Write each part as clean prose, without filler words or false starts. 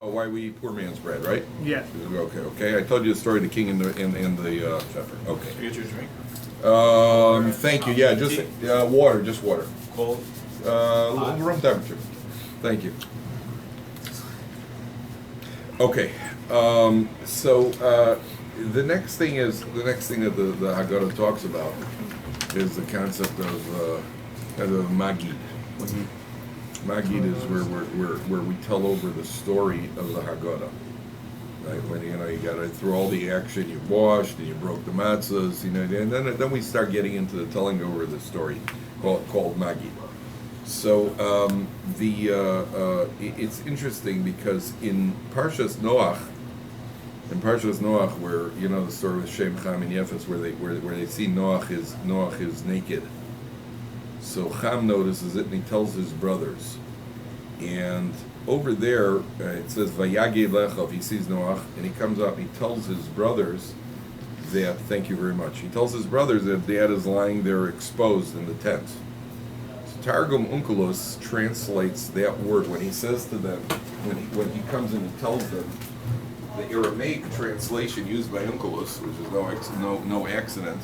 Why we eat poor man's bread, right? Yeah. Okay. I told you the story of the king and the shepherd. Okay. You get your drink? Thank you. Yeah, just water, just water. Cold? Room temperature. Thank you. Okay. So the next thing that the Hagadah talks about is the concept of Magid. Magid is where we tell over the story of the Hagadah. Right, when you got to through all the action, you washed and you broke the matzahs, and then we start getting into the telling over of the story called Magid. So it's interesting because in Parshas Noach, where the story with Shem, Cham, and Yefes, where they see Noach is naked. So Cham notices it and he tells his brothers, and over there it says Vayage Lechav. He sees Noach and he comes up. He tells his brothers that He tells his brothers that Dad is lying there exposed in the tent. So Targum Onkelos translates that word when he says to them when he comes in and tells them. The Aramaic translation used by Onkelos, which is no accident.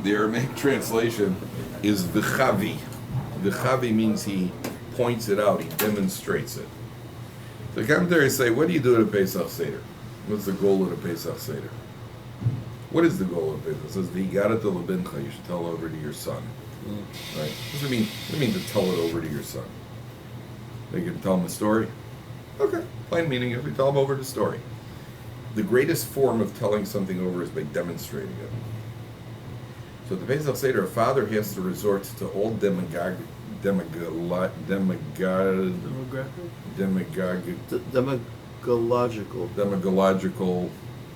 The Aramaic translation is v'chavi. V'chavi means he points it out, he demonstrates it. The commentaries say, what do you do at a Pesach Seder? What's the goal of the Pesach Seder? What is the goal of Pesach? It says, V'yigadat lebincha, you should tell it over to your son. Right? What does it mean? What do you mean to tell it over to your son? They can tell him a story? Okay, plain meaning is we tell him over the story. The greatest form of telling something over is by demonstrating it. So at the Pesach Seder, a father has to resort to all demagological,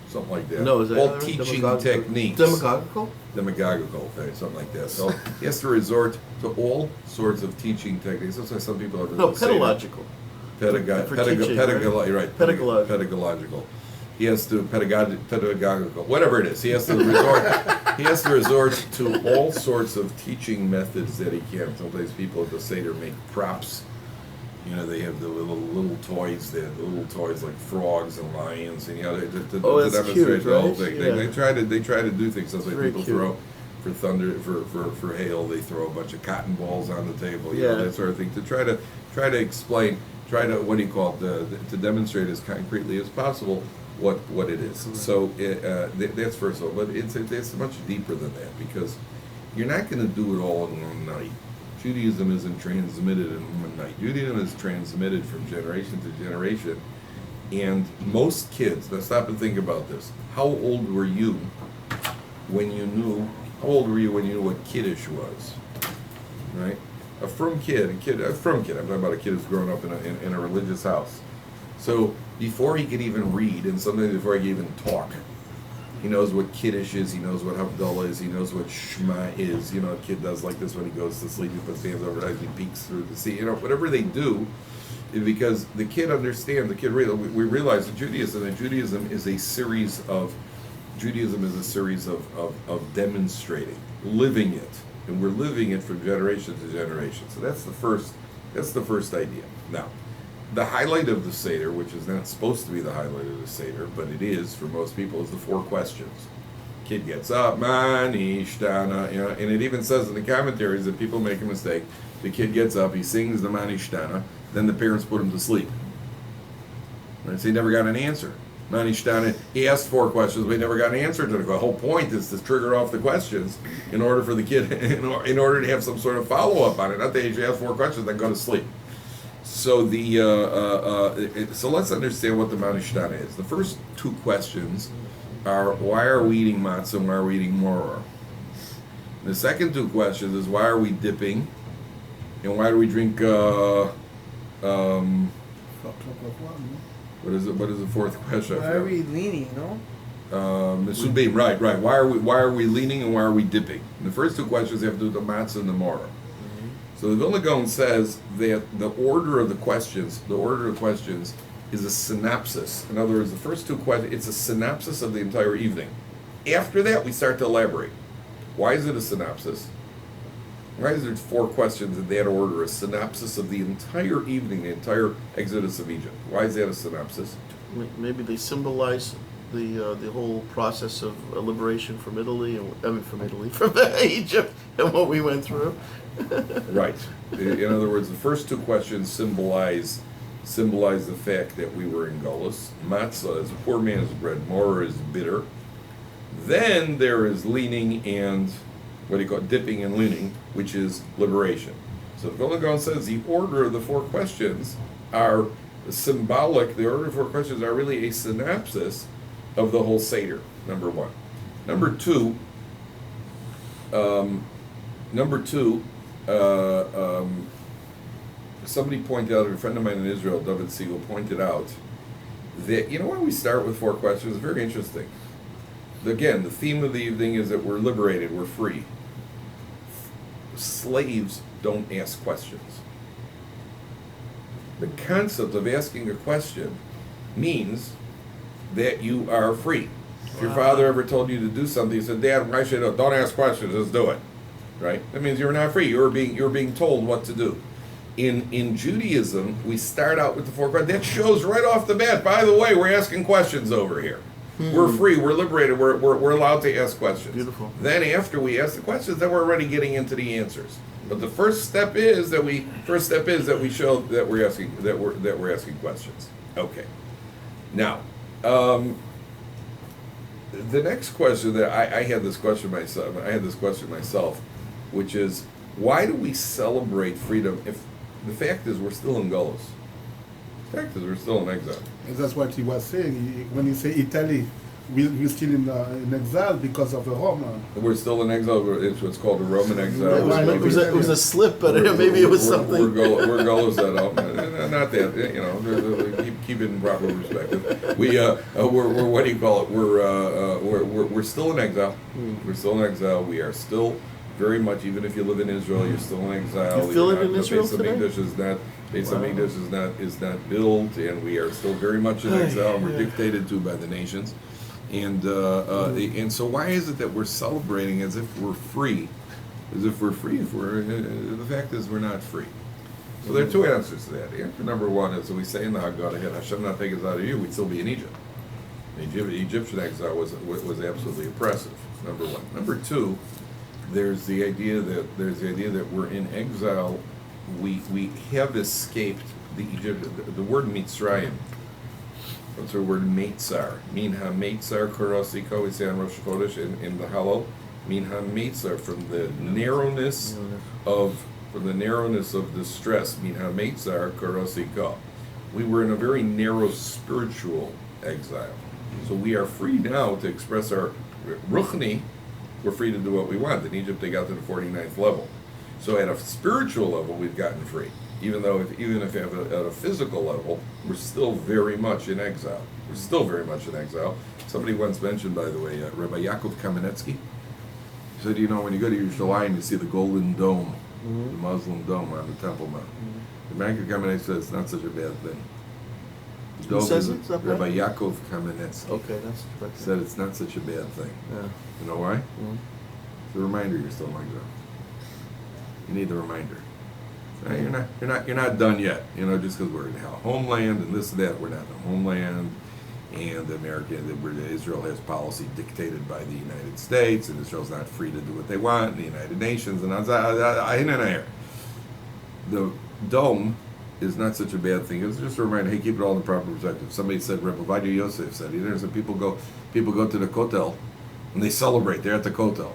something like that. No, is that all right? teaching techniques. Demagogical, okay, something like that. So he has to resort to all sorts of teaching techniques. That's why some people have pedagogical. Pedagogical. He has to pedagogical, whatever it is. He has to resort to all sorts of teaching methods that he can. Sometimes people at the Seder make props. They have the little toys. They have the little toys like frogs and lions, and to demonstrate the whole thing. Yeah. They try to do things. Sometimes people cute. throw for thunder for hail. They throw a bunch of cotton balls on the table. That sort of thing to try to explain. Try to to demonstrate as concretely as possible what it is. So that's first of all, but it's much deeper than that because you're not going to do it all in one night. Judaism isn't transmitted in one night. Judaism is transmitted from generation to generation, and most kids. Now stop and think about this. How old were you when you knew? How old were you when you knew what Kiddush was? Right. A frum kid. I'm talking about a kid who's grown up in a religious house. So before he could even read, and sometimes before he could even talk, he knows what Kiddush is, he knows what Havdalah is, he knows what Shema is. A kid does like this when he goes to sleep, he puts his hands over his eyes, he peeks through the sea. Whatever they do, because the kid understands, we realize that Judaism is a series of demonstrating, living it. And we're living it from generation to generation. So that's the first idea. Now, the highlight of the Seder, which is not supposed to be the highlight of the Seder, but it is for most people, is the 4 questions. Kid gets up, mani shtana, and it even says in the commentaries that people make a mistake. The kid gets up, he sings the mani shtana, then the parents put him to sleep. Right? So he never got an answer. Mani shtana, he asked 4 questions, but he never got an answer to it. The whole point is to trigger off the questions in order for the kid, in order to have some sort of follow-up on it. Not that you should ask 4 questions, then go to sleep. So so let's understand what the Mani Shtana is. The first 2 questions are, why are we eating matzah and why are we eating moror? The second 2 questions is, why are we dipping and why do we drink what is it? What is the 4th question? Why are we leaning, Mesubim, right. Why are we leaning and why are we dipping? And the first 2 questions have to do with the matzah and the moror. So the Vilna Gaon says that the order of the questions is a synopsis. In other words, the first 2 questions, it's a synopsis of the entire evening. After that, we start to elaborate. Why is it a synopsis? Why is there 4 questions in that order? A synopsis of the entire evening, the entire exodus of Egypt. Why is that a synopsis? Maybe they symbolize the whole process of liberation from Italy, from Egypt, and what we went through. Right. In other words, the first 2 questions symbolize the fact that we were in Gullus. Matzah is a poor man's bread. Morah is bitter. Then there is leaning and dipping and leaning, which is liberation. So the Vilna Gaon says the order of the 4 questions are symbolic. The order of 4 questions are really a synopsis of the whole Seder, number 1. Number 2, somebody pointed out, a friend of mine in Israel, Dovid pointed out, that, why we start with 4 questions? It's very interesting. Again, the theme of the evening is that we're liberated, we're free. Slaves don't ask questions. The concept of asking a question means that you are free. If your father ever told you to do something, you said, "Dad, why should I do it? Don't ask questions, just do it." Right? That means you're not free. You're being told what to do. In Judaism, we start out with the 4 questions. That shows right off the bat, by the way, we're asking questions over here. We're free, we're liberated, we're allowed to ask questions. Beautiful. Then after we ask the questions, then we're already getting into the answers. But the first step is that we show that we're asking questions. Okay. Now, the next question that I had this question myself, which is, why do we celebrate freedom if the fact is we're still in Gullus? The fact is we're still in exile. And that's what he was saying. When you say Italy, we're still in exile because of the Roman. We're still in exile. It's what's called a Roman exile. It was a slip, but maybe it was something. We're Gullus that out. Not that, keep it in proper perspective. We're what do you call it? We're still in exile. We're still in exile. We are still very much, even if you live in Israel, you're still in exile. You feel it in Israel today? Beis Hamikdash is not built, and we are still very much in exile. We're dictated to by the nations, and so why is it that we're celebrating as if we're free? As if we're free. The fact is we're not free. So there are 2 answers to that. Answer number 1 is that we say in the Hagadah, "Had Hashem not take us out of you, we'd still be in Egypt." Egyptian exile was absolutely oppressive. Number 1. Number 2. There's the idea that we're in exile. We have escaped the Egypt. The word Mitzrayim. What's the word Meitzar? Min ha-Meitzar korosiko. We say on Rosh Chodesh in the Hallel. Min ha-Meitzar, from the narrowness of distress. Min ha-Meitzar korosiko. We were in a very narrow spiritual exile. So we are free now to express our ruchni. We're free to do what we want. In Egypt, they got to the 49th level. So at a spiritual level, we've gotten free. Even if at a physical level, we're still very much in exile. Somebody once mentioned, by the way, Rabbi Yaakov Kamenetsky. He said, when you go to Yerushalayim, you see the golden dome, the Muslim dome on the Temple Mount. Rabbi Yaakov Kamenetsky said it's not such a bad thing. Who says it's not bad? Rabbi Yaakov Kamenetsky. Okay, that's correct. Said it's not such a bad thing. Yeah. You know why? It's a reminder you're still in exile. You need the reminder. You're not done yet. Just because we're in a homeland and this and that, we're not in a homeland. And Israel has policy dictated by the United States, and Israel's not free to do what they want. And the United Nations and the dome is not such a bad thing. It's just a reminder. Hey, keep it all in the proper perspective. Somebody said, Rebbe Vadia Yosef said, some people go to the Kotel and they celebrate. They're at the Kotel.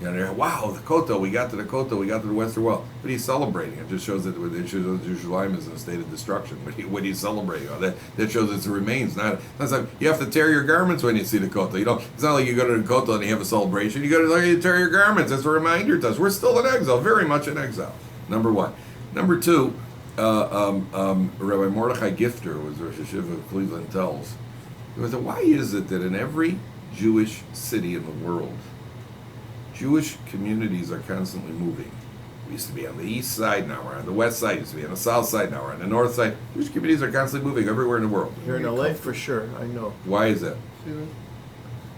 They're, wow, the Kotel, we got to the Kotel, we got to the Western Wall. But he's celebrating. It just shows that Yerushalayim is in a state of destruction. What he's celebrating, that shows it's remains. Not like you have to tear your garments when you see the Kotel. It's not like you go to the Kotel and you have a celebration. You go to tear your garments. That's a reminder to us. We're still in exile, very much in exile. Number 1. Number 2, Rabbi Mordechai Gifter was Rosh Hashiva of Cleveland tells. He was, why is it that in every Jewish city in the world, Jewish communities are constantly moving? We used to be on the east side, now we're on the west side. We used to be on the south side, now we're on the north side. Jewish communities are constantly moving everywhere in the world. Here in LA, for sure, I know. Why is that?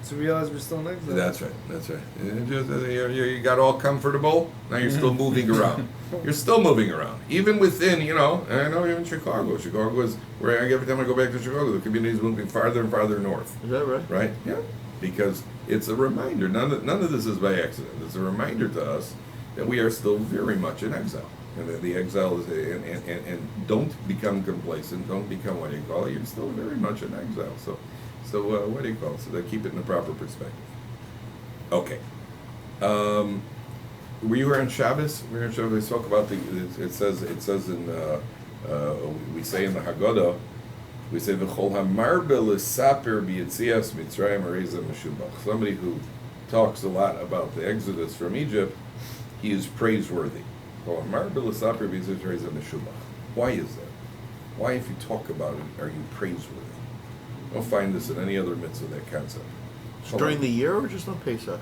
To realize we're still in exile. That's right. That's right. You got all comfortable. Now you're still moving around. You're still moving around, even within. I know even Chicago. Chicago is where every time I go back to Chicago, the community is moving farther and farther north. Is that right? Right? Yeah. Because it's a reminder. None of this is by accident. It's a reminder to us that we are still very much in exile, and that the exile is and don't become complacent. Don't become what you call it. You're still very much in exile. So what do you call it? So they keep it in the proper perspective. Okay. Were you here on Shabbos? We were on Shabbos. We spoke about it says in we say in the Hagadah, we say v'chol hamarbe l'saper b'yetzias Mitzrayim areza meshubach. Somebody who talks a lot about the Exodus from Egypt, he is praiseworthy. V'chol hamarbe l'saper b'yetzias areza meshubach. Why is that? Why, if you talk about it, are you praiseworthy? Don't find this in any other mitzvah, that concept. During the year or just on Pesach?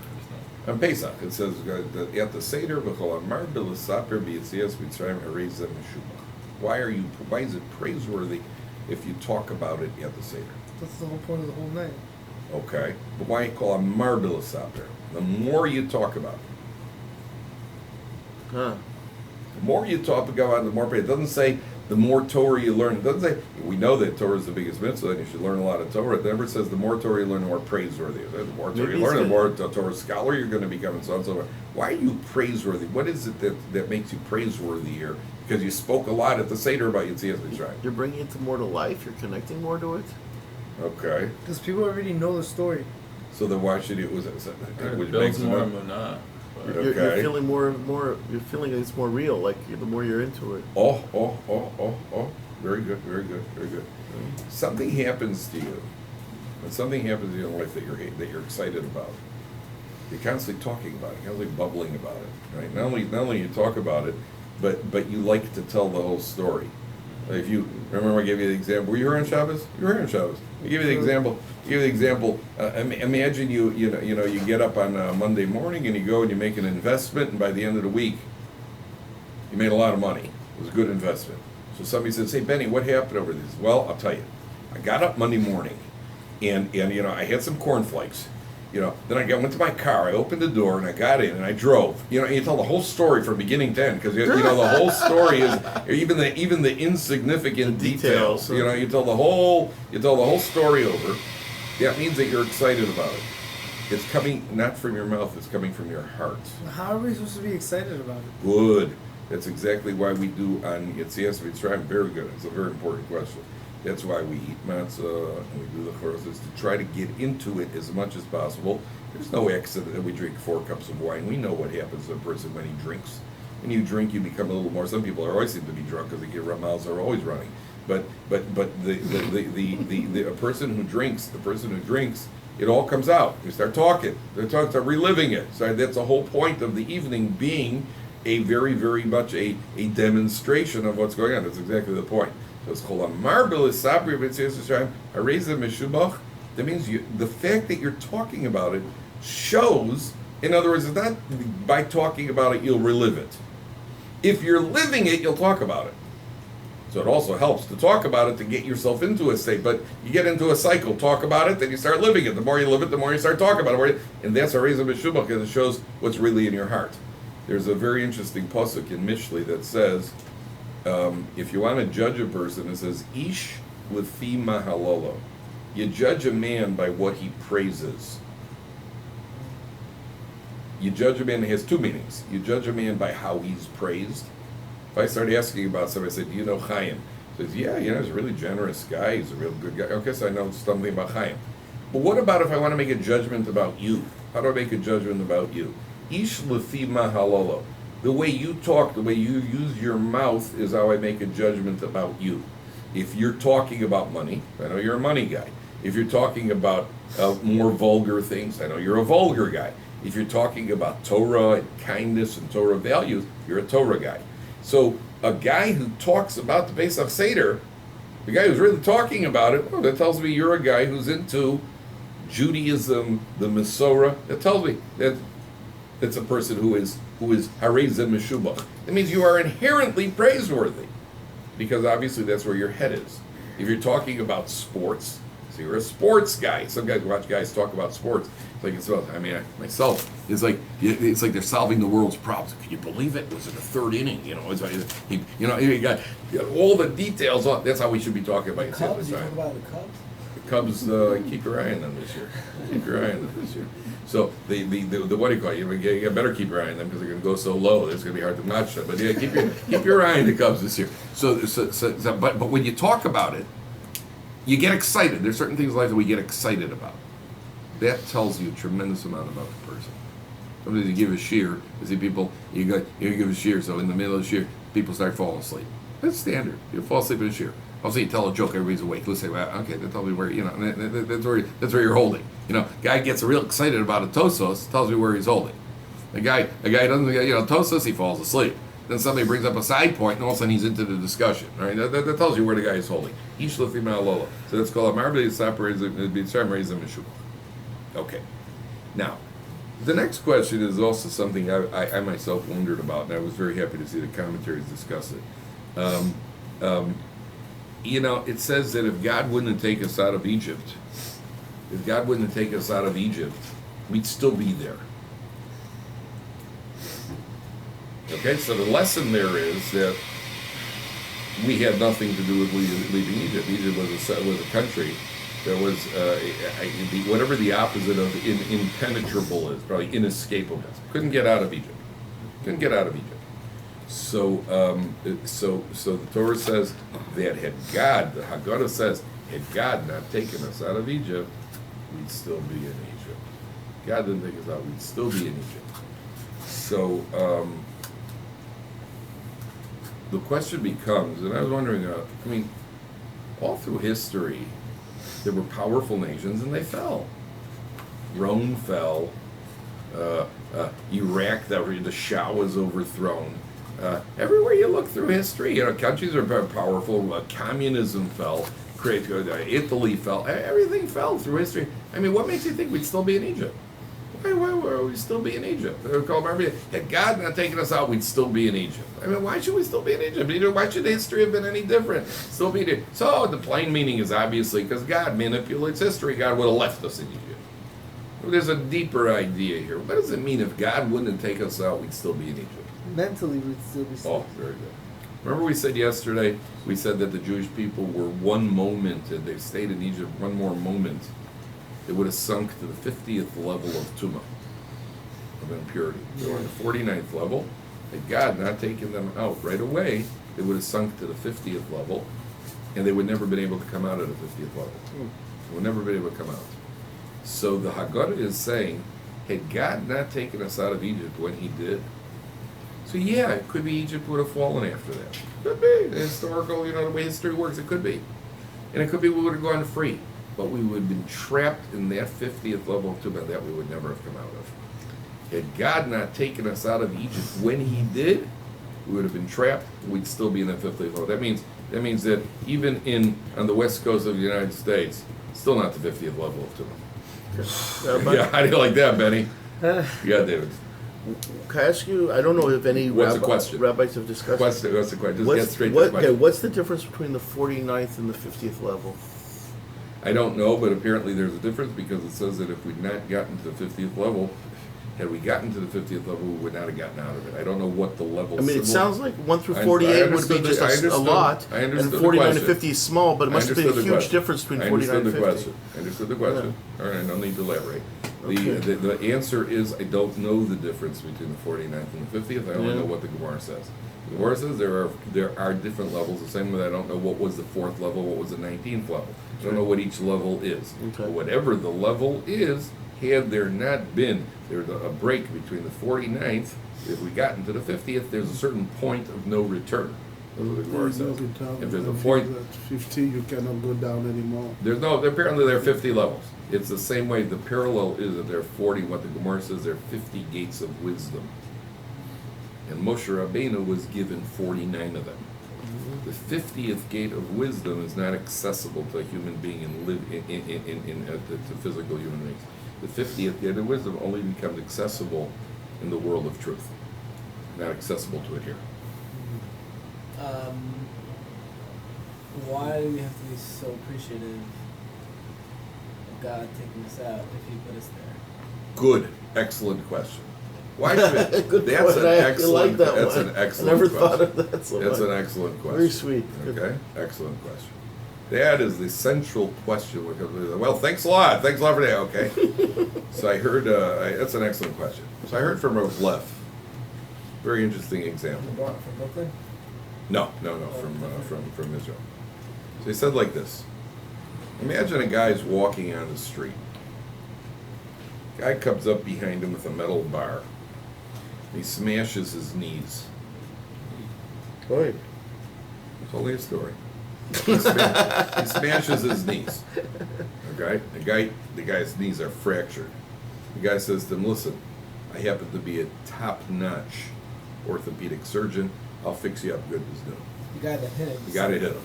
On Pesach, it says at the Seder, v'chol hamarbe l'saper b'yetzias Mitzrayim areza meshubach. Why is it praiseworthy if you talk about it at the Seder? That's the whole point of the whole night. Okay. But why call a marvelous saper? The more you talk about it. Huh. The more you talk about it, the more praise. It doesn't say the more Torah you learn. It doesn't say, we know that Torah is the biggest mitzvah and you should learn a lot of Torah. It never says the more Torah you learn, the more praiseworthy. The more Torah you learn, the more Torah scholar you're going to become, and so on and so forth. Why are you praiseworthy? What is it that makes you praiseworthy here? Because you spoke a lot at the Seder about Yetzias Mitzrayim. You're bringing it more to life. You're connecting more to it. Okay. Because people already know the story. So then why should it? It builds more emunah. You're feeling more. You're feeling it's more real. Like the more you're into it. Oh. Very good. Something happens to you. When something happens in your life that you're excited about, you're constantly talking about it, constantly bubbling about it, right? Not only you talk about it, but you like to tell the whole story. If you remember, I gave you the example. Were you here on Shabbos? You were here on Shabbos. I gave you the example. Imagine you get up on Monday morning and you go and you make an investment, and by the end of the week, you made a lot of money. It was a good investment. So somebody says, "Hey Benny, what happened over this?" Well, I'll tell you. I got up Monday morning, and I had some cornflakes. Then went to my car, I opened the door, and I got in, and I drove. You tell the whole story from beginning to end, because the whole story is even the insignificant details. You tell the whole story over. That means that you're excited about it. It's coming not from your mouth; it's coming from your heart. How are we supposed to be excited about it? Good. That's exactly why we do on Yetzias Mitzrayim. Very good. It's a very important question. That's why we eat matzah and we do the chorus, is to try to get into it as much as possible. There's no accident that we drink 4 cups of wine. We know what happens to a person when he drinks. When you drink, you become a little more. Some people always seem to be drunk because their mouths are always running. But the person who drinks, it all comes out. You start talking. Start reliving it. So that's the whole point of the evening being a very, very much a demonstration of what's going on. That's exactly the point. So it's called a marvelous sabri b'tziyas hareza meshubach. That means the fact that you're talking about it shows. In other words, it's not by talking about it you'll relive it. If you're living it, you'll talk about it. So it also helps to talk about it to get yourself into a state. But you get into a cycle, talk about it, then you start living it. The more you live it, the more you start talking about it. And that's hareza meshubach, because it shows what's really in your heart. There's a very interesting pasuk in Mishlei that says, if you want to judge a person, it says, Ish lefi mahalolo. You judge a man by what he praises. You judge a man, it has 2 meanings. You judge a man by how he's praised. If I start asking about somebody, I say, do you know Chaim? He says, yeah, he's a really generous guy, he's a real good guy. Okay, so I know something about Chaim. But what about if I want to make a judgment about you? How do I make a judgment about you? Ish lefi mahalolo. The way you talk, the way you use your mouth is how I make a judgment about you. If you're talking about money, I know you're a money guy. If you're talking about more vulgar things, I know you're a vulgar guy. If you're talking about Torah and kindness and Torah values, you're a Torah guy. So a guy who talks about the Pesach Seder, the guy who's really talking about it, that tells me you're a guy who's into Judaism, the Masorah. That tells me that it's a person who is hareza meshubach. That means you are inherently praiseworthy, because obviously that's where your head is. If you're talking about sports, So you're a sports guy. Some guys watch guys talk about sports. It's like it's about, I mean, myself, it's like they're solving the world's problems. Can you believe it? Was it the third inning? You know, it's like, you got all the details on. That's how we should be talking about it. Cubs, you talk about the Cubs? The Cubs, keep your eye on them this year. Keep your eye on them this year. So the what do you call it? You better keep your eye on them because they're going to go so low. It's going to be hard to match them. But yeah, keep your eye on the Cubs this year. But when you talk about it, you get excited. There's certain things in life that we get excited about. That tells you a tremendous amount about the person. Sometimes you give a shear, you see people, you give a shear, so in the middle of the shear, people start falling asleep. That's standard. You fall asleep in a shear. Also, you tell a joke, everybody's awake. Let's say, well, okay, that tells me where, that's where you're holding. Guy gets real excited about a tosos, tells me where he's holding. A guy doesn't, tosos, he falls asleep. Then somebody brings up a side point, and all of a sudden he's into the discussion. Right? That tells you where the guy is holding. Ish lefima lola. So that's called a marble mishu. Okay. Now, the next question is also something I myself wondered about, and I was very happy to see the commentaries discuss it. It says that if God wouldn't take us out of Egypt, we'd still be there. Okay, so the lesson there is that we had nothing to do with leaving Egypt. Egypt was a country that was whatever the opposite of impenetrable is, probably inescapable. Couldn't get out of Egypt. So the Torah says that had God, the Hagadah says, had God not taken us out of Egypt, we'd still be in Egypt. God didn't take us out, we'd still be in Egypt. So the question becomes, and I was wondering, all through history, there were powerful nations and they fell. Rome fell. Iraq, the Shah was overthrown. Everywhere you look through history, countries are very powerful. Communism fell. Italy fell. Everything fell through history. What makes you think we'd still be in Egypt? Why would we still be in Egypt? Had God not taken us out, we'd still be in Egypt. Why should we still be in Egypt? Why should history have been any different? Still be there. So the plain meaning is obviously because God manipulates history. God would have left us in Egypt. There's a deeper idea here. What does it mean if God wouldn't take us out, we'd still be in Egypt? Mentally, we'd still be safe. Oh, very good. Remember we said yesterday, that the Jewish people were one moment, and they stayed in Egypt one more moment, they would have sunk to the 50th level of Tumah, of impurity. They were on the 49th level. Had God not taken them out right away, they would have sunk to the 50th level, and they would never been able to come out at the 50th level. They would never been able to come out. So the Haggadah is saying, had God not taken us out of Egypt when he did, so yeah, it could be Egypt would have fallen after that. Could be. The historical, the way history works, it could be. And it could be we would have gone free. But we would have been trapped in that 50th level of Tumah that we would never have come out of. Had God not taken us out of Egypt when he did, we would have been trapped, we'd still be in that 50th level. That means that even on the west coast of the United States, still not the 50th level of Tumah. Yeah, how do you like that, Benny? Yeah, David. Can I ask you, I don't know if any What's the question? rabbis have discussed What's the question? Just get straight to the question. Okay, what's the difference between the 49th and the 50th level? I don't know, but apparently there's a difference because it says that if we'd not gotten to the 50th level, had we gotten to the 50th level, we would not have gotten out of it. I don't know what the level is. It sounds like 1 through 48 would be just a lot, and 49 to 50 is small, but it must have been a huge difference between 49 and 50. I understood the question. Yeah. All right, no need to elaborate. Okay. The answer is I don't know the difference between the 49th and the 50th. I only know what the Gemara says. The Gemara says there are different levels, the same way I don't know what was the 4th level, what was the 19th level. I don't know what each level is. Okay. But whatever the level is, had there not been a break between the 49th, if we got into the 50th, there's a certain point of no return. That's what the Gemara says. If there's a point at 50, you cannot go down anymore. Apparently there are 50 levels. It's the same way the parallel is that there are 40, what the Gemara says, there are 50 gates of wisdom. And Moshe Rabbeinu was given 49 of them. The 50th gate of wisdom is not accessible to a human being to physical human beings. The 50th gate of wisdom only becomes accessible in the world of truth, not accessible to it here. Why do we have to be so appreciative God taking us out if He put us there? Good, excellent question. Why should Good that's point. an I excellent like that that's one. an excellent I never question. thought of that so That's much. an excellent question. Very sweet. Good. Okay, excellent question. That is the central question. Well, thanks a lot. Thanks a lot for that. Okay. So I heard. That's an excellent question. So I heard from Rav Leff. Very interesting example. From Brooklyn? No, from Israel. So he said like this. Imagine a guy's walking on the street. Guy comes up behind him with a metal bar. He smashes his knees. Boy. It's only a story. He smashes his knees. Okay? The guy's knees are fractured. The guy says to him, listen, I happen to be a top-notch orthopedic surgeon. I'll fix you up good as new. The guy that hit him. The guy that hit him.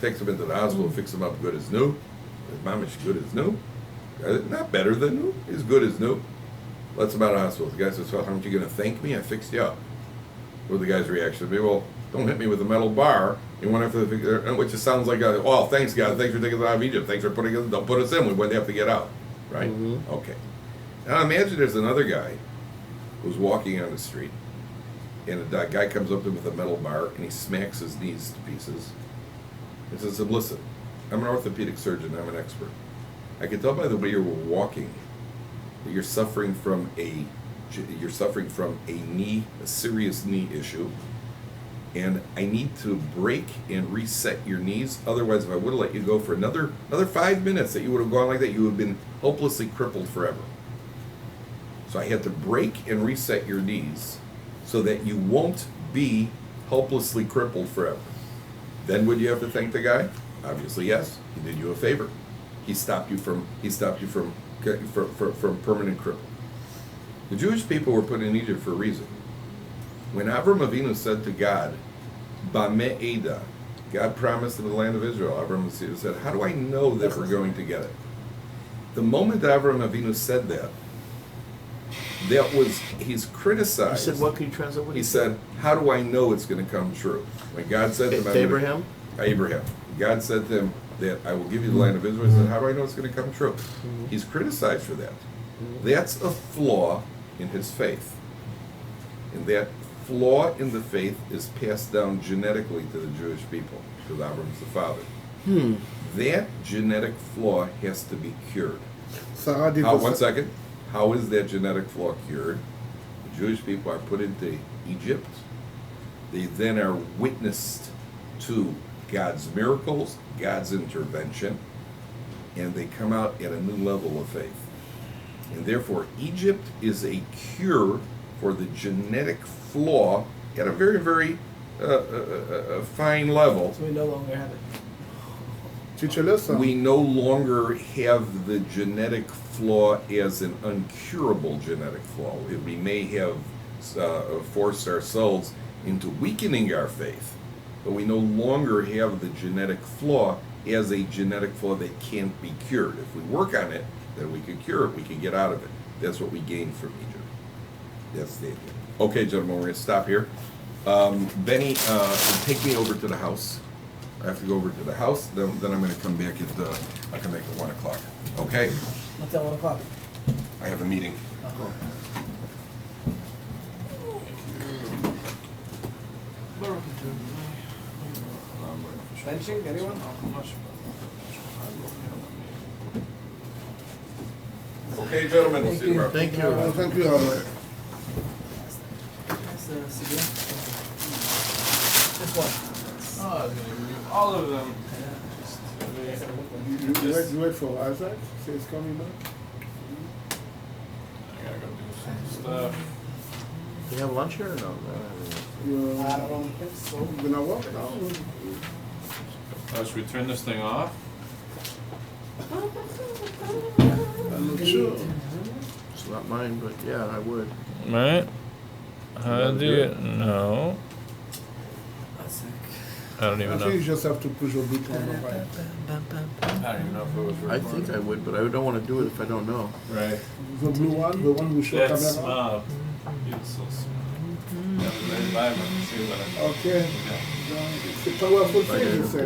Takes him into the hospital, fix him up good as new. His mom is good as new. Not better than new. He's good as new. Lets him out of the hospital. The guy says, well, aren't you going to thank me? I fixed you up. What would the guy's reaction be? Well, don't hit me with a metal bar. You want to have to, which sounds like, oh, thanks, God. Thanks for taking us out of Egypt. Thanks for putting us, don't put us in. We wouldn't have to get out. Right? Mm-hmm. Okay. Now imagine there's another guy who's walking on the street, and a guy comes up to him with a metal bar, and he smacks his knees to pieces. He says, listen, I'm an orthopedic surgeon. I'm an expert. I can tell by the way you're walking that you're suffering from a knee, a serious knee issue, and I need to break and reset your knees. Otherwise, if I would have let you go for another 5 minutes, that you would have gone like that, you would have been hopelessly crippled forever. So I had to break and reset your knees so that you won't be hopelessly crippled forever. Then would you have to thank the guy? Obviously, yes. He did you a favor. He stopped you from permanent cripple. The Jewish people were put in Egypt for a reason. When Avram Avinu said to God, Bameh Eda, God promised in the land of Israel, Avram said, how do I know that we're going to get it? The moment Avram Avinu said that was, he's criticized. He said, what can you translate? What He said, how do I know it's going to come true? When God said to him, Abraham? Abraham. God said to him that I will give you the land of Israel. He said, how do I know it's going to come true? He's criticized for that. That's a flaw in his faith. And that flaw in the faith is passed down genetically to the Jewish people, because Abraham's the father. That genetic flaw has to be cured. One second. How is that genetic flaw cured? The Jewish people are put into Egypt. They then are witnessed to God's miracles, God's intervention, and they come out at a new level of faith. And therefore, Egypt is a cure for the genetic flaw at a very, very fine level. So we no longer have it. Teach a lesson. We no longer have the genetic flaw as an uncurable genetic flaw. We may have forced ourselves into weakening our faith, but we no longer have the genetic flaw as a genetic flaw that can't be cured. If we work on it, then we can cure it, we can get out of it. That's what we gain from Egypt. That's the idea. Okay, gentlemen, we're going to stop here. Benny, take me over to the house. I have to go over to the house, then I'm going to come back I'll come back at 1 o'clock. Okay? What's at 1 o'clock? I have a meeting. Benching, anyone? Okay, gentlemen, we'll see you tomorrow. Thank you. Thank you, Robert. That's the cigarette. Just one. All of them. You wait for Isaac? Say he's coming back? I gotta go do some stuff. Do you have lunch here or no? You're I don't think so. gonna walk now? Oh, should we turn this thing off? I'm not sure. It's not mine, but yeah, I would. Right? How do you know? That's sick. I don't I even think you know. just have to push a bit on the right. I don't even know if it was I think I would, but I don't want to do it if I don't know. Right. The blue one, the one we show That camera. smell. It's so small. Yeah, very vibrant. See what I Okay. It's a powerful thing, you say.